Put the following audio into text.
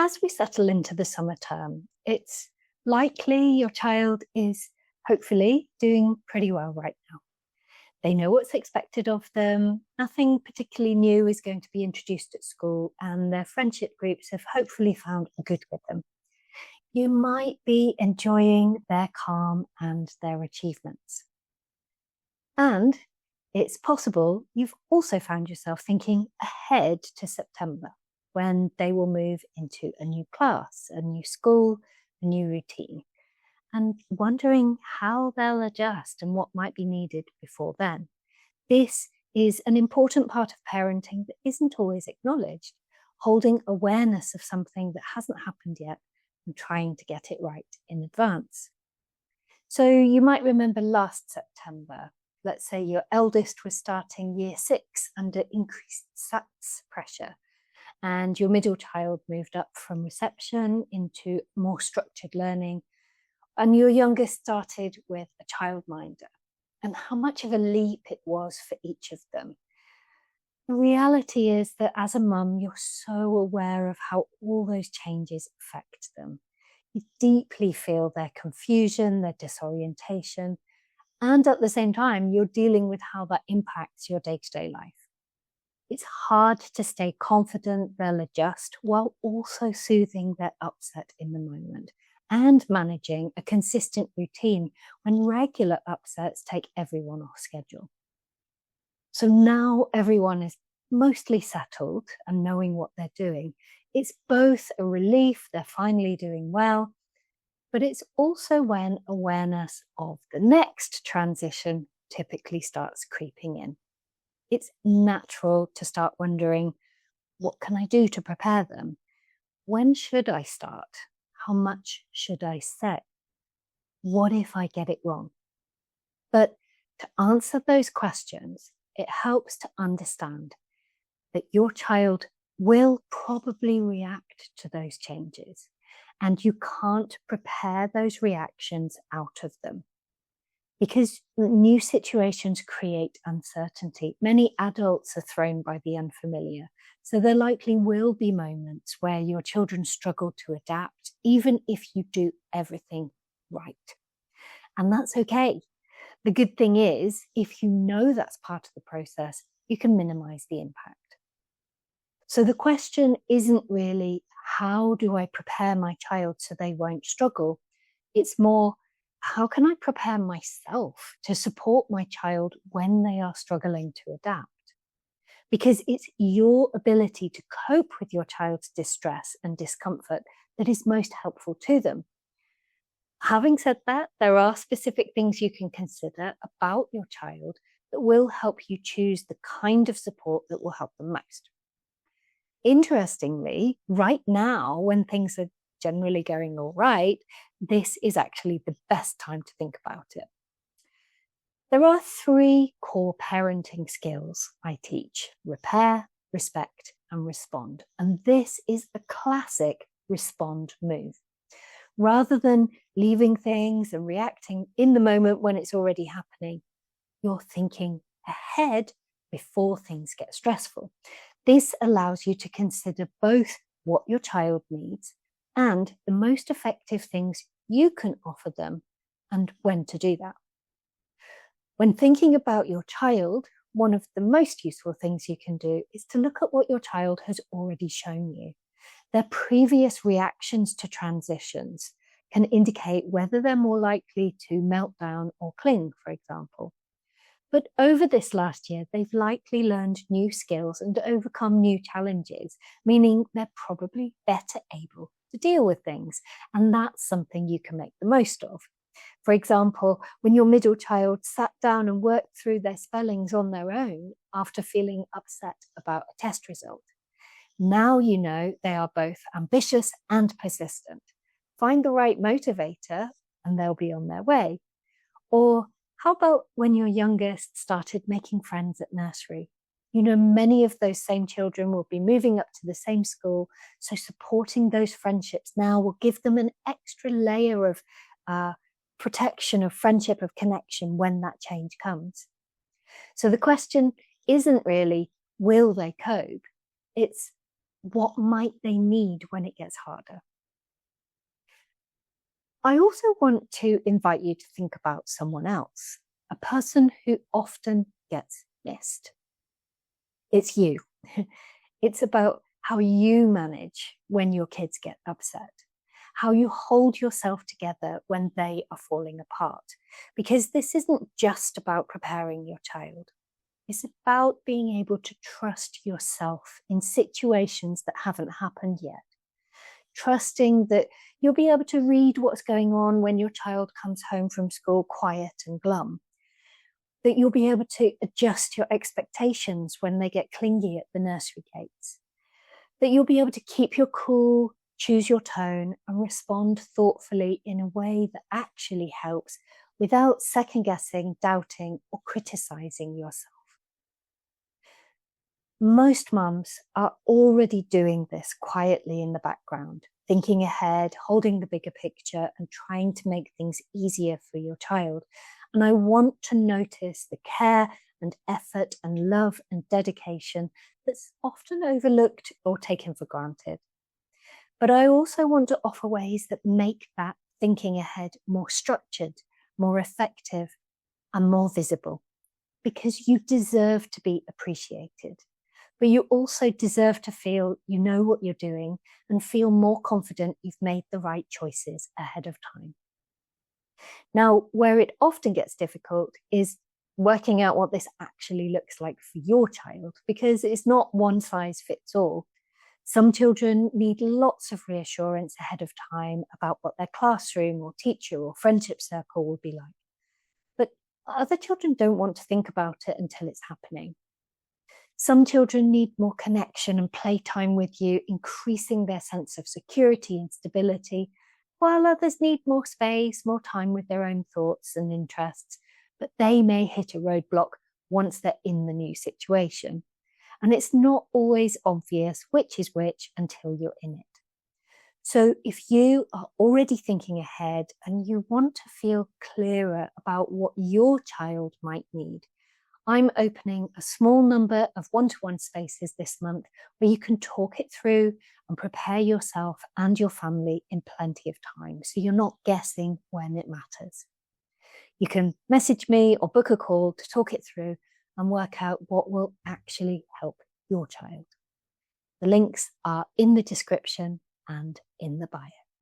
As we settle into the summer term, it's likely your child is hopefully doing pretty well right now. They know what's expected of them, nothing particularly new is going to be introduced at school, and their friendship groups have hopefully found a good rhythm. You might be enjoying their calm and their achievements. And it's possible you've also found yourself thinking ahead to September, when they will move into a new class, a new school, a new routine, and wondering how they'll adjust and what might be needed before then. This is an important part of parenting that isn't always acknowledged, holding awareness of something that hasn't happened yet and trying to get it right in advance. So you might remember last September, let's say your eldest was starting year 6 under increased SATs pressure, and your middle child moved up from reception into more structured learning, and your youngest started with a childminder, and how much of a leap it was for each of them. The reality is that as a mum, you're so aware of how all those changes affect them. You deeply feel their confusion, their disorientation, and at the same time, you're dealing with how that impacts your day-to-day life. It's hard to stay confident they'll adjust while also soothing their upset in the moment and managing a consistent routine when regular upsets take everyone off schedule. So now everyone is mostly settled and knowing what they're doing. It's both a relief they're finally doing well, but it's also when awareness of the next transition typically starts creeping in. It's natural to start wondering, what can I do to prepare them? When should I start? How much should I say? What if I get it wrong? But to answer those questions, it helps to understand that your child will probably react to those changes, and you can't prepare those reactions out of them. Because new situations create uncertainty. Many adults are thrown by the unfamiliar. So there likely will be moments where your children struggle to adapt, even if you do everything right. And that's okay. The good thing is, if you know that's part of the process, you can minimize the impact. So the question isn't really, how do I prepare my child so they won't struggle? It's more, how can I prepare myself to support my child when they are struggling to adapt? Because it's your ability to cope with your child's distress and discomfort that is most helpful to them. Having said that, there are specific things you can consider about your child that will help you choose the kind of support that will help them most. Interestingly, right now, when things are generally going all right, this is actually the best time to think about it. There are 3 core parenting skills I teach: repair, respect, and respond. And this is a classic respond move. Rather than leaving things and reacting in the moment when it's already happening, you're thinking ahead before things get stressful. This allows you to consider both what your child needs and the most effective things you can offer them and when to do that. When thinking about your child, one of the most useful things you can do is to look at what your child has already shown you. Their previous reactions to transitions can indicate whether they're more likely to melt down or cling, for example. But over this last year, they've likely learned new skills and overcome new challenges, meaning they're probably better able to deal with things. And that's something you can make the most of. For example, when your middle child sat down and worked through their spellings on their own after feeling upset about a test result. Now you know they are both ambitious and persistent. Find the right motivator and they'll be on their way. Or how about when your youngest started making friends at nursery? You know, many of those same children will be moving up to the same school, so supporting those friendships now will give them an extra layer of protection, of friendship, of connection when that change comes. So the question isn't really, will they cope? It's, What might they need when it gets harder? I also want to invite you to think about someone else, a person who often gets missed. It's you. It's about how you manage when your kids get upset, how you hold yourself together when they are falling apart. Because this isn't just about preparing your child. It's about being able to trust yourself in situations that haven't happened yet. Trusting that you'll be able to read what's going on when your child comes home from school quiet and glum. That you'll be able to adjust your expectations when they get clingy at the nursery gates. That you'll be able to keep your cool, choose your tone, and respond thoughtfully in a way that actually helps without second guessing, doubting, or criticizing yourself. Most mums are already doing this quietly in the background, thinking ahead, holding the bigger picture, and trying to make things easier for your child. And I want to notice the care and effort and love and dedication that's often overlooked or taken for granted. But I also want to offer ways that make that thinking ahead more structured, more effective, and more visible, because you deserve to be appreciated. But you also deserve to feel you know what you're doing and feel more confident you've made the right choices ahead of time. Now, where it often gets difficult is working out what this actually looks like for your child, because it's not one size fits all. Some children need lots of reassurance ahead of time about what their classroom or teacher or friendship circle will be like. But other children don't want to think about it until it's happening. Some children need more connection and playtime with you, increasing their sense of security and stability, while others need more space, more time with their own thoughts and interests, but they may hit a roadblock once they're in the new situation. And it's not always obvious which is which until you're in it. So if you are already thinking ahead and you want to feel clearer about what your child might need, I'm opening a small number of one-to-one spaces this month where you can talk it through and prepare yourself and your family in plenty of time, so you're not guessing when it matters. You can message me or book a call to talk it through and work out what will actually help your child. The links are in the description and in the bio.